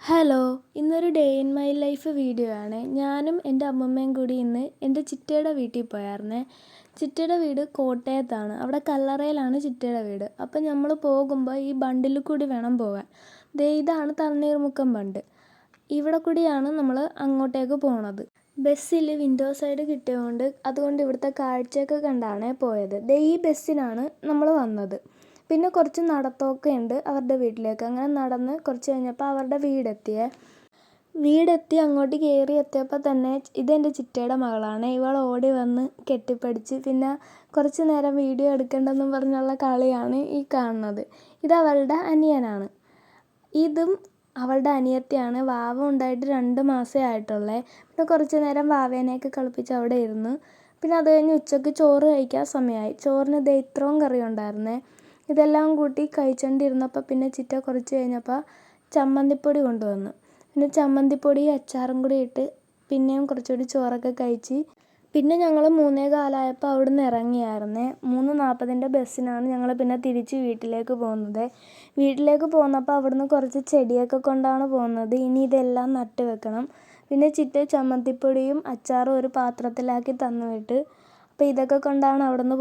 Hello, ഇന്നൊരു day in my life video ആണ്. ഞാനും എൻ്റെ അമ്മമ്മയും കൂടി ഇന്ന് എൻ്റെ ചിറ്റയുടെ വീട്ടിൽ പോയായിരുന്നേ. ചിറ്റയുടെ വീട് കോട്ടയത്താണ്. അവിടെ കല്ലറയിലാണ് ചിറ്റയുടെ വീട്. അപ്പം നമ്മൾ പോകുമ്പോൾ ഈ ബണ്ടിൽ കൂടി വേണം പോകാൻ. ഇതാണ് തണ്ണീർമുക്കം ബണ്ട്. ഇവിടെ കൂടിയാണ് നമ്മൾ അങ്ങോട്ടേക്ക് പോണത്. ബസ്സിൽ വിൻഡോ സൈഡ് കിട്ടിയതുകൊണ്ട് അതുകൊണ്ട് ഇവിടുത്തെ കാഴ്ചയൊക്കെ കണ്ടാണ് പോയത്. ഈ ബസ്സിനാണ് നമ്മൾ വന്നത്. പിന്നെ കുറച്ച് നടത്തമൊക്കെ ഉണ്ട് അവരുടെ വീട്ടിലേക്ക്. അങ്ങനെ നടന്ന് കുറച്ച് കഴിഞ്ഞപ്പോൾ അവരുടെ വീടെത്തി അങ്ങോട്ട് കയറി എത്തിയപ്പോൾ തന്നെ ഇതെൻ്റെ ചിറ്റയുടെ മകളാണ്. ഇവൾ ഓടി വന്ന് കെട്ടിപ്പിടിച്ച് പിന്നെ കുറച്ച് നേരം വീഡിയോ എടുക്കേണ്ടെന്നും പറഞ്ഞുള്ള കളിയാണ് ഈ കാണുന്നത്. ഇത് അവളുടെ അനിയനാണ്. ഇതും അവളുടെ അനിയത്തിയാണ്. വാവ ഉണ്ടായിട്ട് 2 മാസമേ ആയിട്ടുള്ളേ. പിന്നെ കുറച്ച് നേരം വാവേനെയൊക്കെ കളിപ്പിച്ച് അവിടെ ഇരുന്നു. പിന്നെ അത് കഴിഞ്ഞ് ഉച്ചയ്ക്ക് ചോറ് കഴിക്കാൻ സമയമായി. ചോറിന് ഇത്രയും കറി ഉണ്ടായിരുന്നേ. ഇതെല്ലാം കൂട്ടി കഴിച്ചുകൊണ്ടിരുന്നപ്പോൾ പിന്നെ ചിറ്റ കുറച്ച് കഴിഞ്ഞപ്പോൾ ചമ്മന്തിപ്പൊടി കൊണ്ടുവന്നു. പിന്നെ ചമ്മന്തിപ്പൊടിയും അച്ചാറും കൂടി ഇട്ട് പിന്നെയും കുറച്ചുകൂടി ചോറൊക്കെ കഴിച്ച് പിന്നെ ഞങ്ങൾ 3:15 അവിടെ നിന്ന് ഇറങ്ങിയായിരുന്നേ. 3:40 ബസ്സിനാണ് ഞങ്ങൾ പിന്നെ തിരിച്ച് വീട്ടിലേക്ക് പോകുന്നത്. വീട്ടിലേക്ക് പോന്നപ്പോൾ അവിടുന്ന് കുറച്ച് ചെടിയൊക്കെ കൊണ്ടാണ് പോകുന്നത്. ഇനി ഇതെല്ലാം നട്ട് വെക്കണം. പിന്നെ ചിറ്റ ചമ്മന്തിപ്പൊടിയും അച്ചാറും ഒരു പാത്രത്തിലാക്കി തന്നു വിട്ട്. അപ്പോൾ ഇതൊക്കെ കൊണ്ടാണ് അവിടുന്ന്